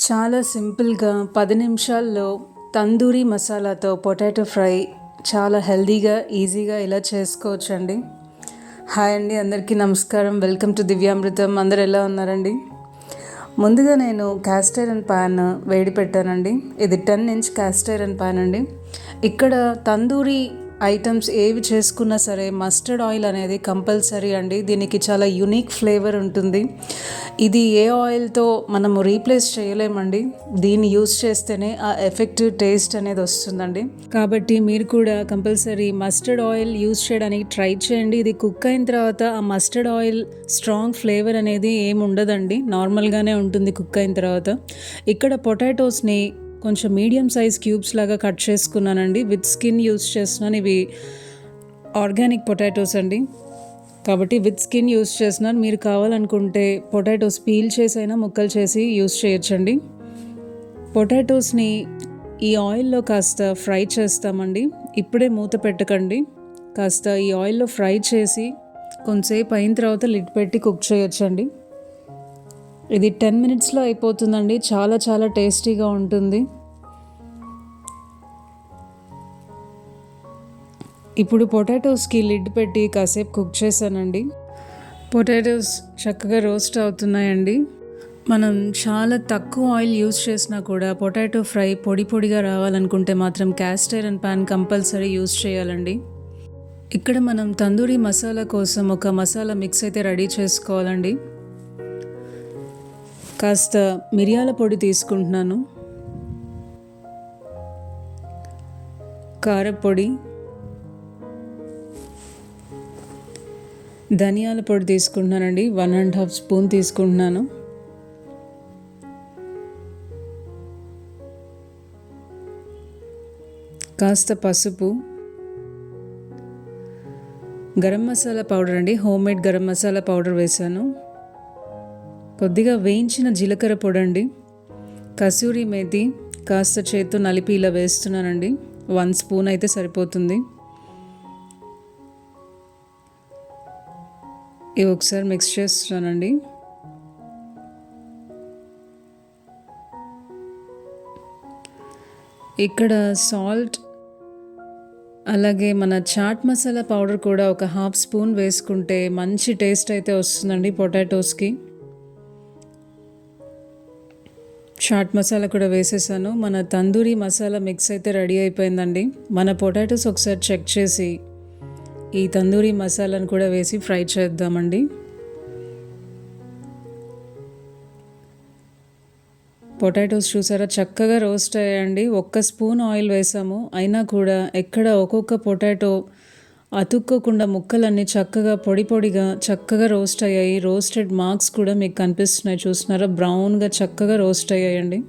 చాలా సింపుల్గా 10 నిమిషాల్లో తందూరి మసాలాతో పొటాటో ఫ్రై చాలా హెల్దీగా ఈజీగా ఇలా చేసుకోవచ్చండి. హాయ్ అండి, అందరికీ నమస్కారం. Welcome to Divyamrutham. అందరు ఎలా ఉన్నారండి? ముందుగా నేను క్యాస్ట్ ఐరన్ ప్యాన్ వేడి పెట్టానండి. ఇది 10 ఇంచ్ క్యాస్ట్ ఐరన్ ప్యాన్ అండి. ఇక్కడ తందూరి ఐటమ్స్ ఏవి చేసుకున్నా సరే మస్టర్డ్ ఆయిల్ అనేది కంపల్సరీ అండి. దీనికి చాలా యూనిక్ ఫ్లేవర్ ఉంటుంది. ఇది ఏ ఆయిల్తో మనము రీప్లేస్ చేయలేమండి. దీన్ని యూస్ చేస్తేనే ఆ ఎఫెక్టివ్ టేస్ట్ అనేది వస్తుందండి. కాబట్టి మీరు కూడా కంపల్సరీ మస్టర్డ్ ఆయిల్ యూస్ చేయడానికి ట్రై చేయండి. ఇది కుక్ అయిన తర్వాత ఆ మస్టర్డ్ ఆయిల్ స్ట్రాంగ్ ఫ్లేవర్ అనేది ఏమి ఉండదండి, నార్మల్గానే ఉంటుంది కుక్ అయిన తర్వాత. ఇక్కడ పొటాటోస్ని కొంచెం మీడియం సైజ్ క్యూబ్స్ లాగా కట్ చేసుకున్నానండి. విత్ స్కిన్ యూస్ చేస్తున్నాను. ఇవి ఆర్గానిక్ పొటాటోస్ అండి, కాబట్టి విత్ స్కిన్ యూస్ చేస్తున్నాను. మీరు కావాలనుకుంటే పొటాటోస్ పీల్ చేసైనా ముక్కలు చేసి యూస్ చేయొచ్చండి. పొటాటోస్ని ఈ ఆయిల్లో కాస్త ఫ్రై చేస్తామండి. ఇప్పుడే మూత పెట్టకండి, కాస్త ఈ ఆయిల్లో ఫ్రై చేసి కొంతసేపు అయిన తర్వాత లిడ్ పెట్టి కుక్ చేయొచ్చండి. ఇది 10 మినిట్స్లో అయిపోతుందండి. చాలా చాలా టేస్టీగా ఉంటుంది. ఇప్పుడు పొటాటోస్కి లిడ్ పెట్టి కాసేపు కుక్ చేశానండి. పొటాటోస్ చక్కగా రోస్ట్ అవుతున్నాయండి. మనం చాలా తక్కువ ఆయిల్ యూస్ చేసినా కూడా పొటాటో ఫ్రై పొడి పొడిగా రావాలనుకుంటే మాత్రం cast iron pan compulsory use చేయాలండి. ఇక్కడ మనం తందూరి మసాలా కోసం ఒక మసాలా మిక్స్ అయితే రెడీ చేసుకోవాలండి. కాస్త మిరియాల పొడి తీసుకుంటున్నాను, కారపొడి, ధనియాల పొడి తీసుకుంటున్నానండి. 1.5 స్పూన్ తీసుకుంటున్నాను. కాస్త పసుపు, గరం మసాలా పౌడర్ అండి, హోమ్మేడ్ గరం మసాలా పౌడర్ వేసాను. కొద్దిగా వేయించిన జీలకర్ర పొడి అండి, కసూరి మేతి కాస్త చేత్తో నలిపి ఇలా వేస్తున్నానండి. 1 స్పూన్ అయితే సరిపోతుంది. ఇవి ఒకసారి మిక్స్ చేస్తున్నానండి. ఇక్కడ సాల్ట్ అలాగే మన చాట్ మసాలా పౌడర్ కూడా ఒక 1/2 స్పూన్ వేసుకుంటే మంచి టేస్ట్ అయితే వస్తుందండి పొటాటోస్కి. చాట్ మసాలా కూడా వేసేసాను. మన తందూరి మసాలా మిక్స్ అయితే రెడీ అయిపోయిందండి. మన పొటాటోస్ ఒకసారి చెక్ చేసి ఈ తందూరి మసాలాను కూడా వేసి ఫ్రై చేద్దామండి. పొటాటోస్ చూసారా చక్కగా రోస్ట్ అయ్యాయండి. 1 స్పూన్ ఆయిల్ వేసాము, అయినా కూడా ఎక్కడ ఒక్కొక్క పొటాటో అతుక్కోకుండా ముక్కలన్నీ చక్కగా పొడి పొడిగా చక్కగా రోస్ట్ అయ్యాయి. రోస్టెడ్ మార్క్స్ కూడా మీకు కనిపిస్తున్నాయి, చూస్తున్నారా, బ్రౌన్గా చక్కగా రోస్ట్ అయ్యాయండి.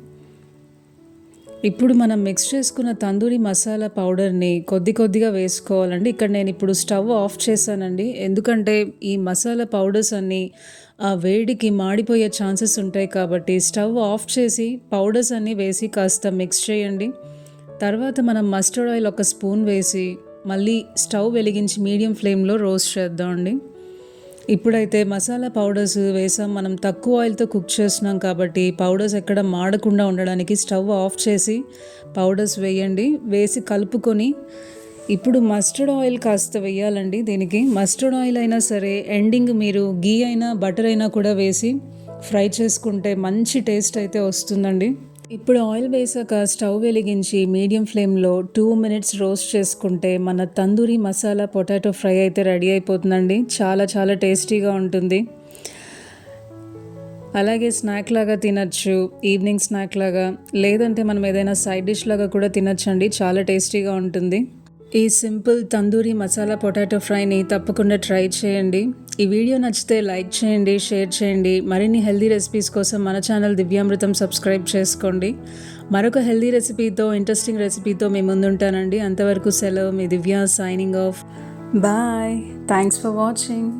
ఇప్పుడు మనం మిక్స్ చేసుకున్న తందూరి మసాలా పౌడర్ని కొద్ది కొద్దిగా వేసుకోవాలండి. ఇక్కడ నేను ఇప్పుడు స్టవ్ ఆఫ్ చేశానండి, ఎందుకంటే ఈ మసాలా పౌడర్స్ అన్నీ ఆ వేడికి మాడిపోయే ఛాన్సెస్ ఉంటాయి. కాబట్టి స్టవ్ ఆఫ్ చేసి పౌడర్స్ అన్నీ వేసి కాస్త మిక్స్ చేయండి. తర్వాత మనం మస్టర్డ్ ఆయిల్ 1 స్పూన్ వేసి మళ్ళీ స్టవ్ వెలిగించి మీడియం ఫ్లేమ్లో రోస్ట్ చేద్దామండి. ఇప్పుడైతే మసాలా పౌడర్స్ వేసాం, మనం తక్కువ ఆయిల్తో కుక్ చేస్తున్నాం కాబట్టి పౌడర్స్ ఎక్కడ మాడకుండా ఉండడానికి స్టవ్ ఆఫ్ చేసి పౌడర్స్ వేయండి. వేసి కలుపుకొని ఇప్పుడు మస్టర్డ్ ఆయిల్ కాస్త వేయాలండి. దీనికి మస్టర్డ్ ఆయిల్ అయినా సరే, ఎండింగ్ మీరు గీ అయినా బటర్ అయినా కూడా వేసి ఫ్రై చేసుకుంటే మంచి టేస్ట్ అయితే వస్తుందండి. ఇప్పుడు ఆయిల్ వేసాక స్టవ్ వెలిగించి మీడియం ఫ్లేమ్లో 2 మినిట్స్ రోస్ట్ చేసుకుంటే మన తందూరి మసాలా పొటాటో ఫ్రై అయితే రెడీ అయిపోతుందండి. చాలా చాలా టేస్టీగా ఉంటుంది. అలాగే స్నాక్ లాగా తినచ్చు, ఈవినింగ్ స్నాక్ లాగా, లేదంటే మనం ఏదైనా సైడ్ డిష్ లాగా కూడా తినచ్చండి. చాలా టేస్టీగా ఉంటుంది. ఈ సింపుల్ తందూరి మసాలా పొటాటో ఫ్రైని తప్పకుండా ట్రై చేయండి. ఈ వీడియో నచ్చితే లైక్ చేయండి, షేర్ చేయండి. మరిన్ని హెల్దీ రెసిపీస్ కోసం మన ఛానల్ దివ్యామృతం సబ్స్క్రైబ్ చేసుకోండి. మరొక హెల్దీ రెసిపీతో, ఇంట్రెస్టింగ్ రెసిపీతో మీ ముందుంటానండి. అంతవరకు సెలవు. మీ Divya signing off. Bye. Thanks for watching.